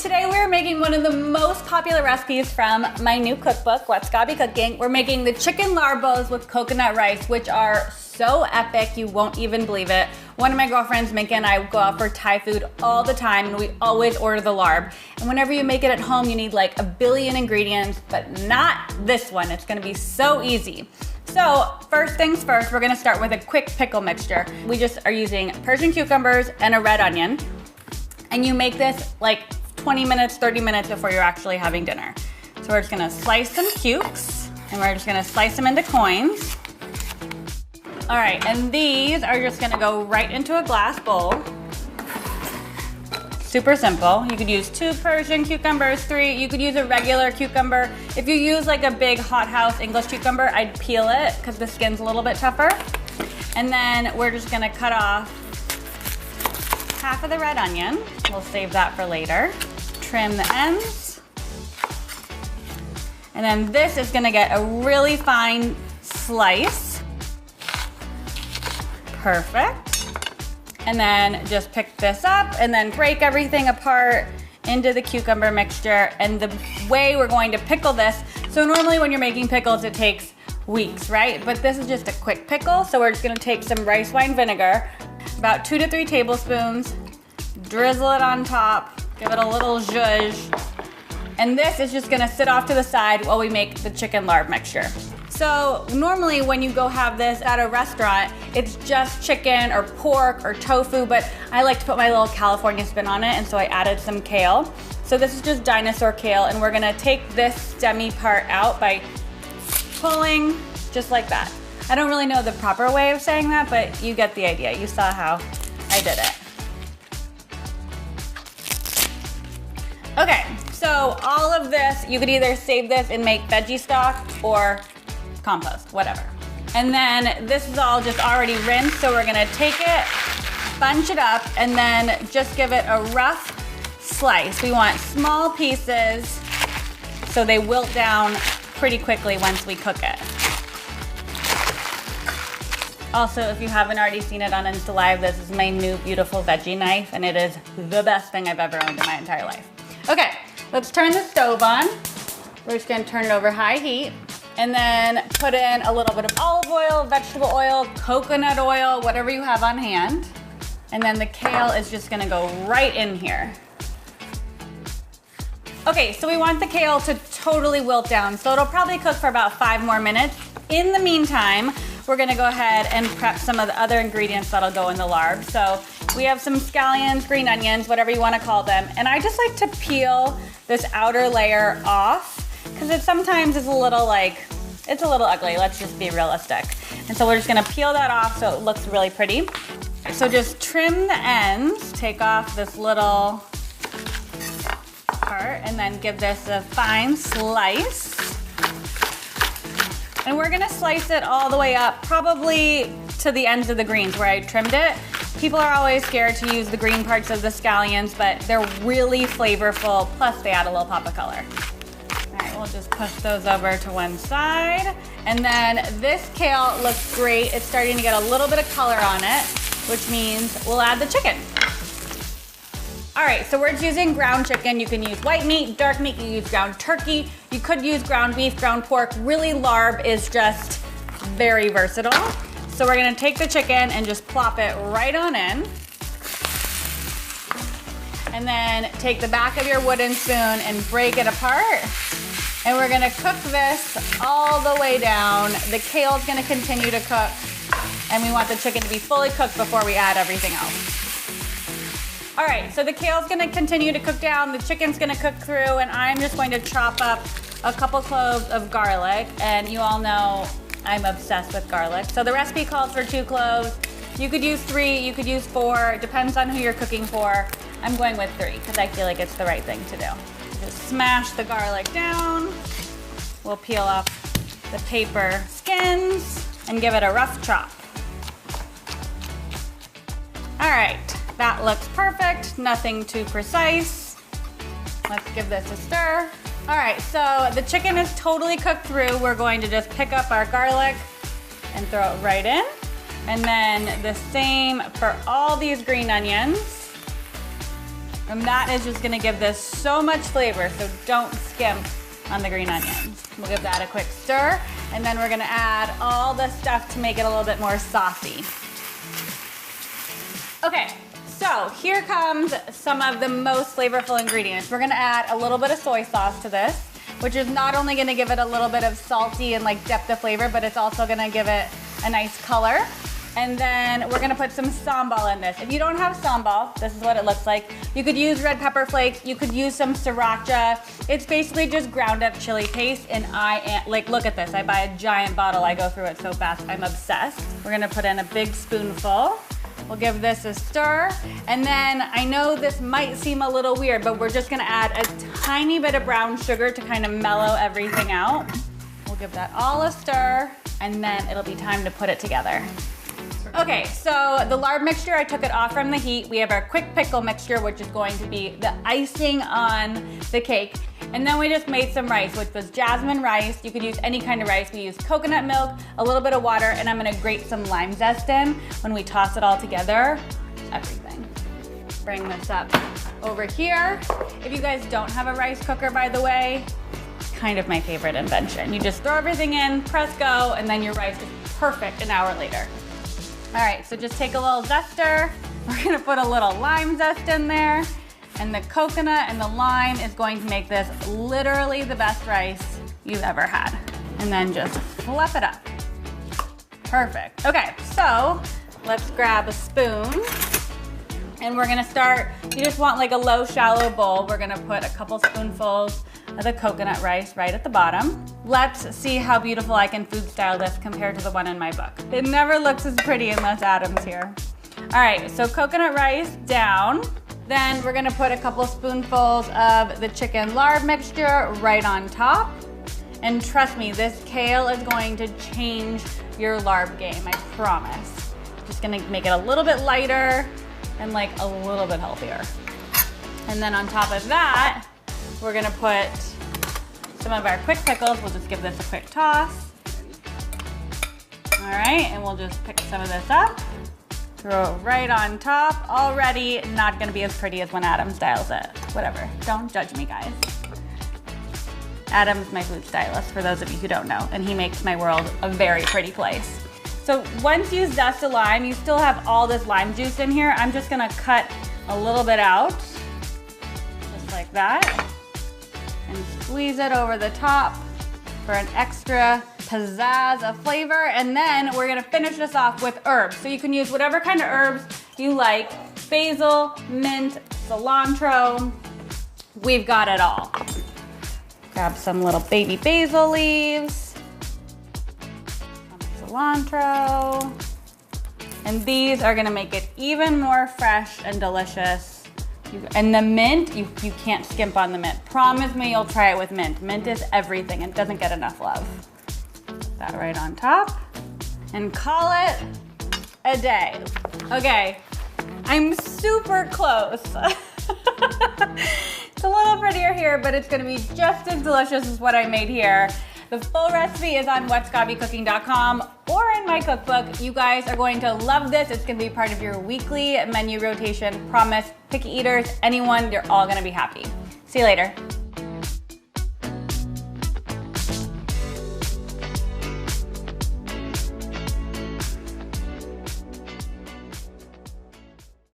Today we're making one of the most popular recipes from my new cookbook, What's Gabi Cooking. We're making the chicken larbos with coconut rice, which are so epic, you won't even believe it. One of my girlfriends, Minka, and I go out for Thai food all the time, and we always order the larb. And whenever you make it at home, you need like 1 billion ingredients, but not this one. It's gonna be so easy. So first things first, we're gonna start with a quick pickle mixture. We just are using Persian cucumbers and a red onion. And you make this like 20 minutes, 30 minutes before you're actually having dinner. So we're just gonna slice some cukes, and we're just gonna slice them into coins. All right, and these are just gonna go right into a glass bowl. Super simple. You could use 2 Persian cucumbers, 3. You could use a regular cucumber. If you use like a big hothouse English cucumber, I'd peel it because the skin's a little bit tougher. And then we're just gonna cut off half of the red onion. We'll save that for later. Trim the ends. And then this is gonna get a really fine slice. Perfect. And then just pick this up and then break everything apart into the cucumber mixture. And the way we're going to pickle this, so normally when you're making pickles, it takes weeks, right? But this is just a quick pickle. So we're just gonna take some rice wine vinegar, about 2 to 3 tablespoons, drizzle it on top, give it a little zhuzh. And this is just gonna sit off to the side while we make the chicken larb mixture. So normally when you go have this at a restaurant, it's just chicken or pork or tofu, but I like to put my little California spin on it, and so I added some kale. So this is just dinosaur kale, and we're gonna take this stemmy part out by pulling just like that. I don't really know the proper way of saying that, but you get the idea. You saw how I did it. Okay, so all of this, you could either save this and make veggie stock or compost, whatever. And then this is all just already rinsed, so we're gonna take it, bunch it up, and then just give it a rough slice. We want small pieces so they wilt down pretty quickly once we cook it. Also, if you haven't already seen it on Insta Live, this is my new beautiful veggie knife, and it is the best thing I've ever owned in my entire life. Okay, let's turn the stove on. We're just gonna turn it over high heat, and then put in a little bit of olive oil, vegetable oil, coconut oil, whatever you have on hand. And then the kale is just gonna go right in here. Okay, so we want the kale to totally wilt down, so it'll probably cook for about 5 more minutes. In the meantime, we're gonna go ahead and prep some of the other ingredients that'll go in the larb. So we have some scallions, green onions, whatever you wanna call them. And I just like to peel this outer layer off because it sometimes is a little it's a little ugly, let's just be realistic. And so we're just gonna peel that off so it looks really pretty. So just trim the ends, take off this little part, and then give this a fine slice. And we're gonna slice it all the way up, probably to the ends of the greens where I trimmed it. People are always scared to use the green parts of the scallions, but they're really flavorful, plus they add a little pop of color. All right, we'll just push those over to one side. And then this kale looks great. It's starting to get a little bit of color on it, which means we'll add the chicken. All right, so we're just using ground chicken. You can use white meat, dark meat, you can use ground turkey. You could use ground beef, ground pork. Really, larb is just very versatile. So we're gonna take the chicken and just plop it right on in. And then take the back of your wooden spoon and break it apart. And we're gonna cook this all the way down. The kale's gonna continue to cook, and we want the chicken to be fully cooked before we add everything else. All right, so the kale's gonna continue to cook down, the chicken's gonna cook through, and I'm just going to chop up a couple cloves of garlic, and you all know I'm obsessed with garlic. So the recipe calls for 2 cloves. You could use 3, you could use 4, it depends on who you're cooking for. I'm going with 3, because I feel like it's the right thing to do. Just smash the garlic down. We'll peel off the paper skins and give it a rough chop. All right. That looks perfect, nothing too precise. Let's give this a stir. All right, so the chicken is totally cooked through. We're going to just pick up our garlic and throw it right in. And then the same for all these green onions. And that is just gonna give this so much flavor, so don't skimp on the green onions. We'll give that a quick stir, and then we're gonna add all the stuff to make it a little bit more saucy. Okay, so here comes some of the most flavorful ingredients. We're gonna add a little bit of soy sauce to this, which is not only gonna give it a little bit of salty and like depth of flavor, but it's also gonna give it a nice color. And then we're gonna put some sambal in this. If you don't have sambal, this is what it looks like. You could use red pepper flakes, you could use some sriracha. It's basically just ground up chili paste, and like, look at this. I buy a giant bottle, I go through it so fast, I'm obsessed. We're gonna put in a big spoonful. We'll give this a stir. And then I know this might seem a little weird, but we're just gonna add a tiny bit of brown sugar to kind of mellow everything out. We'll give that all a stir, and then it'll be time to put it together. Okay, so the lard mixture, I took it off from the heat. We have our quick pickle mixture, which is going to be the icing on the cake. And then we just made some rice, which was jasmine rice. You could use any kind of rice. We used coconut milk, a little bit of water, and I'm gonna grate some lime zest in. When we toss it all together, everything. Bring this up over here. If you guys don't have a rice cooker, by the way, kind of my favorite invention. You just throw everything in, press go, and then your rice is perfect an hour later. All right, so just take a little zester. We're gonna put a little lime zest in there, and the coconut and the lime is going to make this literally the best rice you've ever had. And then just fluff it up. Perfect. Okay, so let's grab a spoon, and we're gonna start, you just want like a low, shallow bowl. We're gonna put a couple spoonfuls of the coconut rice right at the bottom. Let's see how beautiful I can food style this compared to the one in my book. It never looks as pretty unless Adam's here. All right, so coconut rice down. Then we're gonna put a couple spoonfuls of the chicken lard mixture right on top. And trust me, this kale is going to change your larb game, I promise. Just gonna make it a little bit lighter and like a little bit healthier. And then on top of that, we're gonna put some of our quick pickles. We'll just give this a quick toss. All right, and we'll just pick some of this up, throw it right on top. Already not gonna be as pretty as when Adam styles it. Whatever, don't judge me, guys. Adam's my food stylist, for those of you who don't know, and he makes my world a very pretty place. So once you zest a lime, you still have all this lime juice in here. I'm just gonna cut a little bit out, just like that, and squeeze it over the top for an extra pizzazz of flavor. And then we're gonna finish this off with herbs. So you can use whatever kind of herbs you like. Basil, mint, cilantro, we've got it all. Grab some little baby basil leaves, some cilantro, and these are gonna make it even more fresh and delicious. And the mint, you can't skimp on the mint. Promise me you'll try it with mint. Mint is everything. It doesn't get enough love. Put that right on top and call it a day. Okay, I'm super close. It's a little prettier here, but it's gonna be just as delicious as what I made here. The full recipe is on whatsgabycooking.com or in my cookbook. You guys are going to love this. It's gonna be part of your weekly menu rotation. Promise, picky eaters, anyone, they're all gonna be happy. See you later.